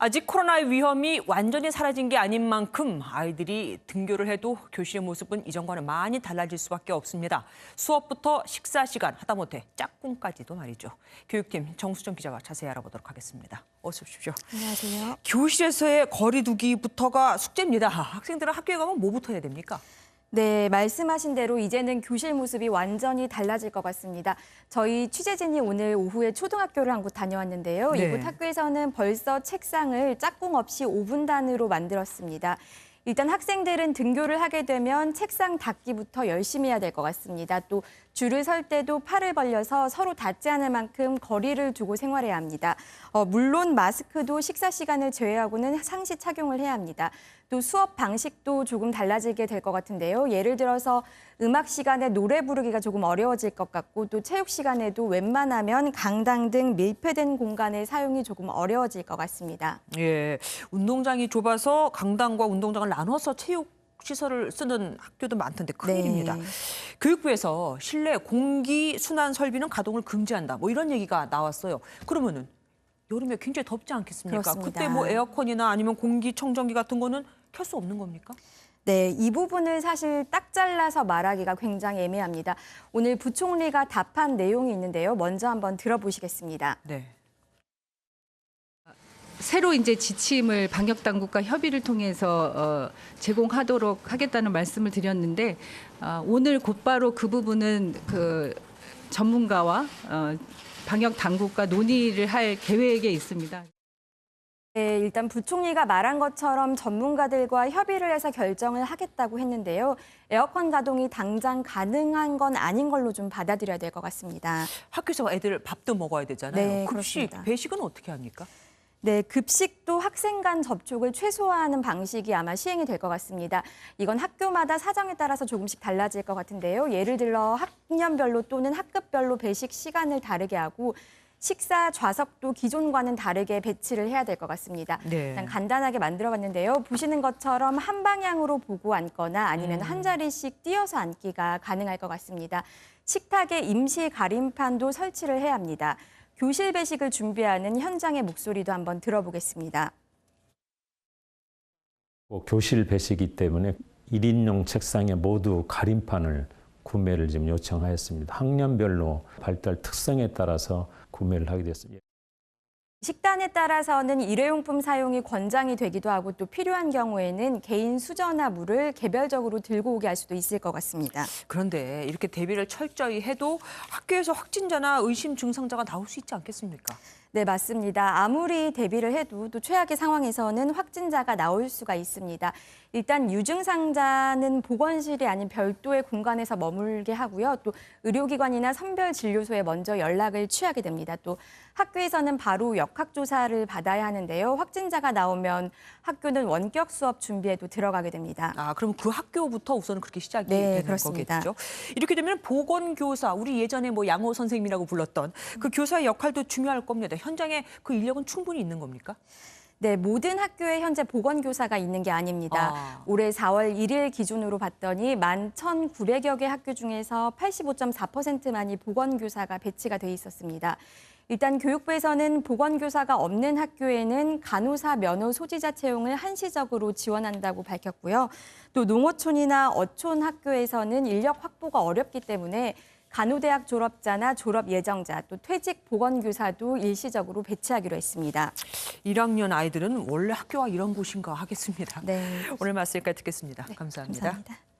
아직 코로나의 위험이 완전히 사라진 게 아닌 만큼 아이들이 등교를 해도 교실의 모습은 이전과는 많이 달라질 수밖에 없습니다. 수업부터 식사 시간, 하다못해 짝꿍까지도 말이죠. 교육팀 정수정 기자와 자세히 알아보도록 하겠습니다. 어서 오십시오. 안녕하세요. 교실에서의 거리 두기부터가 숙제입니다. 학생들은 학교에 가면 뭐부터 해야 됩니까? 네, 말씀하신 대로 이제는 교실 모습이 완전히 달라질 것 같습니다. 저희 취재진이 오늘 오후에 초등학교를 한 곳 다녀왔는데요. 네. 이곳 학교에서는 벌써 책상을 짝꿍 없이 5분 단위로 만들었습니다. 일단 학생들은 등교를 하게 되면 책상 닦기부터 열심히 해야 될 것 같습니다. 또 줄을 설 때도 팔을 벌려서 서로 닿지 않을 만큼 거리를 두고 생활해야 합니다. 물론 마스크도 식사 시간을 제외하고는 상시 착용을 해야 합니다. 또 수업 방식도 조금 달라지게 될 것 같은데요. 예를 들어서 음악 시간에 노래 부르기가 조금 어려워질 것 같고 또 체육 시간에도 웬만하면 강당 등 밀폐된 공간의 사용이 조금 어려워질 것 같습니다. 예, 운동장이 좁아서 강당과 운동장을 나눠서 체육 시설을 쓰는 학교도 많던데 큰일입니다. 네. 교육부에서 실내 공기 순환 설비는 가동을 금지한다. 뭐 이런 얘기가 나왔어요. 그러면은 여름에 굉장히 덥지 않겠습니까? 그렇습니다. 그때 뭐 에어컨이나 아니면 공기청정기 같은 거는 켤 수 없는 겁니까? 네, 이 부분을 사실 딱 잘라서 말하기가 굉장히 애매합니다. 오늘 부총리가 답한 내용이 있는데요. 먼저 한번 들어보시겠습니다. 네. 새로 이제 지침을 방역 당국과 협의를 통해서 제공하도록 하겠다는 말씀을 드렸는데 오늘 곧바로 그 부분은 그 전문가와 방역 당국과 논의를 할 계획에 있습니다. 네, 일단 부총리가 말한 것처럼 전문가들과 협의를 해서 결정을 하겠다고 했는데요. 에어컨 가동이 당장 가능한 건 아닌 걸로 좀 받아들여야 될 것 같습니다. 학교에서 애들 밥도 먹어야 되잖아요. 네, 급식, 그렇습니다. 배식은 어떻게 합니까? 네, 급식도 학생 간 접촉을 최소화하는 방식이 아마 시행이 될 것 같습니다. 이건 학교마다 사정에 따라서 조금씩 달라질 것 같은데요. 예를 들어 학년별로 또는 학급별로 배식 시간을 다르게 하고 식사 좌석도 기존과는 다르게 배치를 해야 될 것 같습니다. 네. 일단 간단하게 만들어봤는데요. 보시는 것처럼 한 방향으로 보고 앉거나 아니면 한 자리씩 띄어서 앉기가 가능할 것 같습니다. 식탁에 임시 가림판도 설치를 해야 합니다. 교실 배식을 준비하는 현장의 목소리도 한번 들어보겠습니다. 교실 배식이기 때문에 1인용 책상에 모두 가림판을 구매를 지금 요청하였습니다. 학년별로 발달 특성에 따라서 구매를 하게 됐습니다. 식단에 따라서는 일회용품 사용이 권장이 되기도 하고 또 필요한 경우에는 개인 수저나 물을 개별적으로 들고 오게 할 수도 있을 것 같습니다. 그런데 이렇게 대비를 철저히 해도 학교에서 확진자나 의심 증상자가 나올 수 있지 않겠습니까? 네, 맞습니다. 아무리 대비를 해도 또 최악의 상황에서는 확진자가 나올 수가 있습니다. 일단 유증상자는 보건실이 아닌 별도의 공간에서 머물게 하고요. 또 의료기관이나 선별진료소에 먼저 연락을 취하게 됩니다. 또 학교에서는 바로 역학조사를 받아야 하는데요. 확진자가 나오면 학교는 원격 수업 준비에도 들어가게 됩니다. 아, 그럼 그 학교부터 우선은 그렇게 시작이 네, 되는 그렇습니다. 거겠죠. 이렇게 되면 보건교사, 우리 예전에 뭐 양호 선생님이라고 불렀던 그 교사의 역할도 중요할 겁니다. 현장에 그 인력은 충분히 있는 겁니까? 네, 모든 학교에 현재 보건교사가 있는 게 아닙니다. 아. 올해 4월 1일 기준으로 봤더니 11,900여 개 학교 중에서 85.4%만이 보건교사가 배치가 돼 있었습니다. 일단 교육부에서는 보건교사가 없는 학교에는 간호사 면허 소지자 채용을 한시적으로 지원한다고 밝혔고요. 또 농어촌이나 어촌 학교에서는 인력 확보가 어렵기 때문에 간호대학 졸업자나 졸업 예정자, 또 퇴직 보건교사도 일시적으로 배치하기로 했습니다. 1학년 아이들은 원래 학교가 이런 곳인가 하겠습니다. 네. 오늘 말씀 여기까지 듣겠습니다. 네, 감사합니다. 감사합니다.